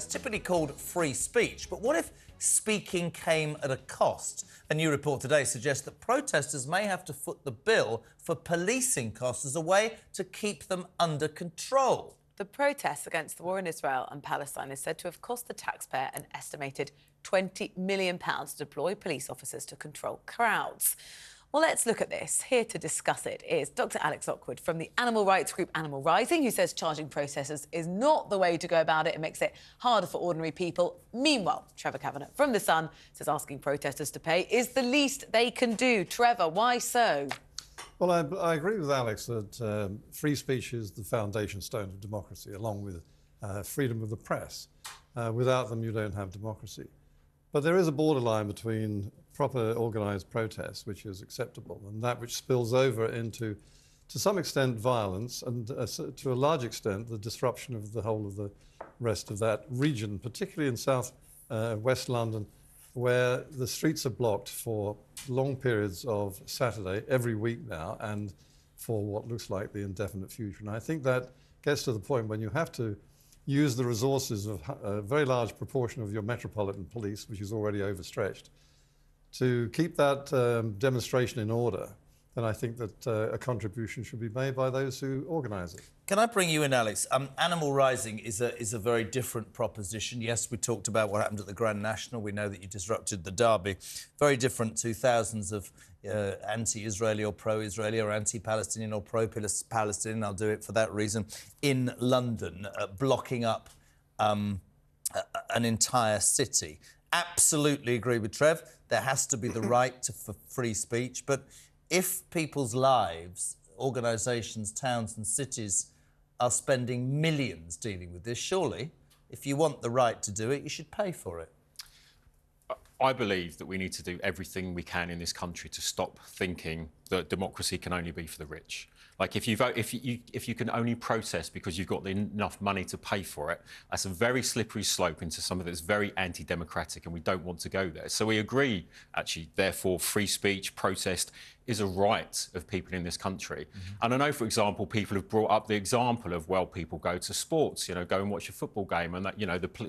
typically called free speech. But what if speaking came at a cost? A new report today suggests that protesters may have to foot the bill for policing costs as a way to keep them under control. The protests against the war in Israel and Palestine is said to have cost the taxpayer an estimated £20 million to deploy police officers to control crowds. Well, let's look at this. Here to discuss it is Dr. Alex Lockwood from the animal rights group Animal Rising, who says charging protesters is not the way to go about it. It makes it harder for ordinary people. Meanwhile, Trevor Kavanagh from The Sun says asking protesters to pay is the least they can do. Trevor, why so? Well, I agree with Alex that free speech is the foundation stone of democracy, along with freedom of the press. Without them, you don't have democracy. But there is a borderline between proper organised protest, which is acceptable, and that which spills over into, to some extent, violence, and to a large extent, the disruption of the whole of the rest of that region, particularly in south west London, where the streets are blocked for long periods of Saturday every week now, and for what looks like the indefinite future. And I think that gets to the point when you have to use the resources of a very large proportion of your Metropolitan police, which is already overstretched, to keep that demonstration in order. Then I think that a contribution should be made by those who organise it. Can I bring you in, Alex? Animal Rising is a very different proposition. Yes, we talked about what happened at the Grand National. We know that you disrupted the Derby. Very different to thousands of anti-Israeli or pro-Israeli or anti-Palestinian or pro-Palestinian, I'll do it for that reason, in London, blocking up an entire city. Absolutely agree with Trev. There has to be the right for free speech. But if people's lives, organisations, towns and cities are spending millions dealing with this, surely, if you want the right to do it, you should pay for it. I believe that we need to do everything we can in this country to stop thinking that democracy can only be for the rich. Like, if you can only protest because you've got enough money to pay for it, that's a very slippery slope into something that's very anti-democratic, and we don't want to go there. So we agree, actually, therefore, free speech, protest is a right of people in this country. And I know, for example, people have brought up the example of, well, people go to sports, go and watch a football game, and that,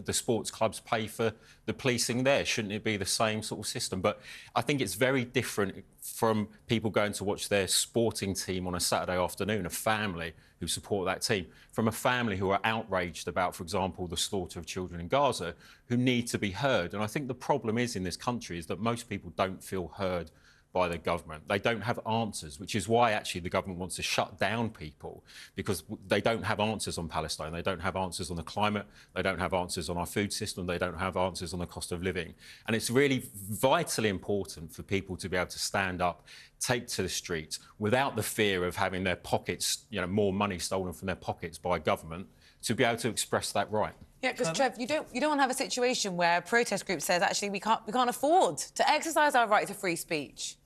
the sports clubs pay for the policing there. Shouldn't it be the same sort of system? But I think it's very different from people going to watch their sporting team on a Saturday afternoon, a family who support that team, from a family who are outraged about, for example, the slaughter of children in Gaza, who need to be heard. And I think the problem is in this country is that most people don't feel heard by the government. They don't have answers, which is why actually the government wants to shut down people, because they don't have answers on Palestine, they don't have answers on the climate, they don't have answers on our food system, they don't have answers on the cost of living. And it's really vitally important for people to be able to stand up, take to the streets without the fear of having their pockets, more money stolen from their pockets by government, to be able to express that right. Yeah, because Trev, you don't want to have a situation where a protest group says, actually, we can't afford to exercise our right to free speech.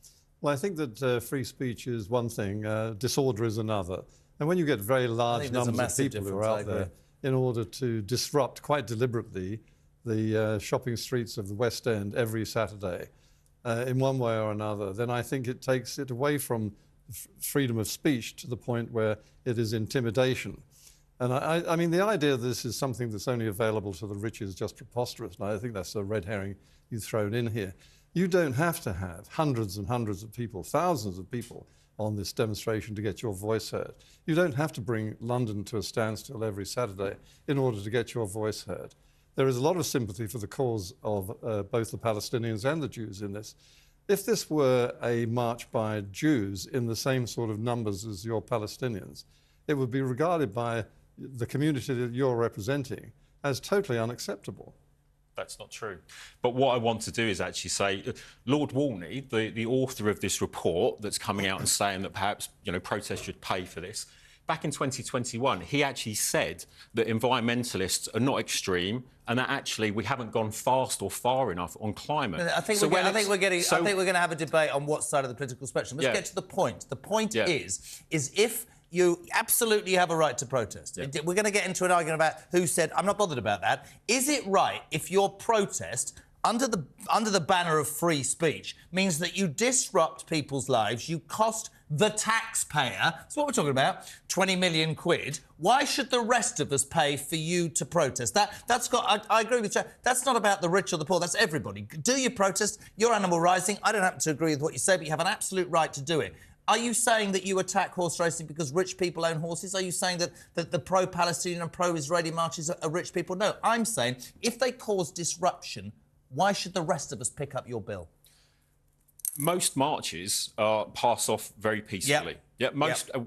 Well, I think that free speech is one thing, disorder is another. And when you get very large numbers of people who are out there in order to disrupt quite deliberately the shopping streets of the West End every Saturday, in one way or another, then I think it takes it away from freedom of speech to the point where it is intimidation. And I mean, the idea that this is something that's only available to the rich is just preposterous, and I think that's a red herring you've thrown in here. You don't have to have hundreds and hundreds of people, thousands of people on this demonstration to get your voice heard. You don't have to bring London to a standstill every Saturday in order to get your voice heard. There is a lot of sympathy for the cause of both the Palestinians and the Jews in this. If this were a march by Jews in the same sort of numbers as your Palestinians, it would be regarded by the community that you're representing as totally unacceptable. That's not true. But what I want to do is actually say, Lord Walney, the author of this report that's coming out and saying that perhaps, protests should pay for this, back in 2021, he actually said that environmentalists are not extreme and that actually we haven't gone fast or far enough on climate. I think we're going to have a debate on what side of the political spectrum. Let's get to the point. The point is if you absolutely have a right to protest. Yeah. We're going to get into an argument about who said, I'm not bothered about that. Is it right if your protest under the banner of free speech means that you disrupt people's lives, you cost the taxpayer, that's what we're talking about, 20 million quid. Why should the rest of us pay for you to protest? I agree with you. That's not about the rich or the poor, that's everybody. Do you protest? You're animal rising. I don't happen to agree with what you say, but you have an absolute right to do it. Are you saying that you attack horse racing because rich people own horses? Are you saying that the pro-Palestinian and pro-Israeli marches are rich people? No, I'm saying if they cause disruption, why should the rest of us pick up your bill? Most marches pass off very peacefully.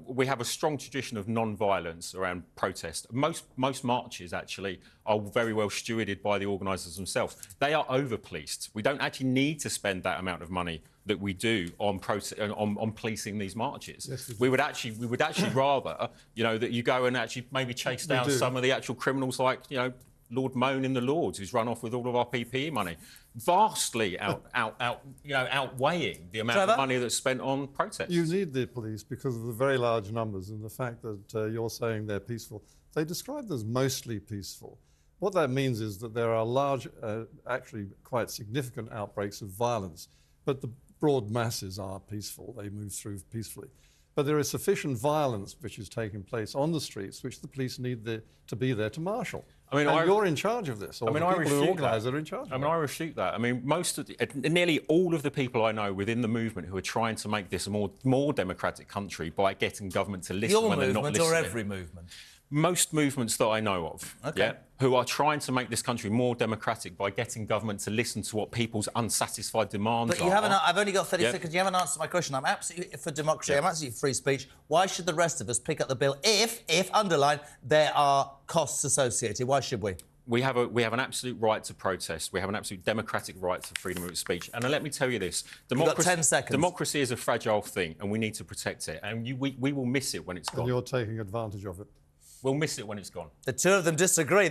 We have a strong tradition of non-violence around protest. Most marches, actually, are very well stewarded by the organisers themselves. They are over-policed. We don't actually need to spend that amount of money that we do on policing these marches. Yes, we would actually rather, that you go and actually maybe chase down some of the actual criminals, like, Lord Moan in the Lords, who's run off with all of our PPE money, vastly outweighing the amount of money that's spent on protests. You need the police because of the very large numbers and the fact that you're saying they're peaceful. They describe them as mostly peaceful. What that means is that there are large, actually quite significant outbreaks of violence, but the broad masses are peaceful. They move through peacefully. But there is sufficient violence which is taking place on the streets, which the police need to be there to marshal. You're in charge of this, or the people who organise are in charge of it. I refute that. Nearly all of the people I know within the movement who are trying to make this a more democratic country by getting government to listen when they're not listening. Your movement or every movement? Most movements that I know of, who are trying to make this country more democratic by getting government to listen to what people's unsatisfied demands are. But you haven't. I've only got 30 seconds. You haven't answered my question. I'm absolutely for democracy. I'm absolutely for free speech. Why should the rest of us pick up the bill if underline, there are costs associated? Why should we? We have an absolute right to protest. We have an absolute democratic right to freedom of speech. And let me tell you this: You've got 10 seconds. Democracy is a fragile thing, and we need to protect it. And we will miss it when it's gone. And you're taking advantage of it. We'll miss it when it's gone. The two of them disagree.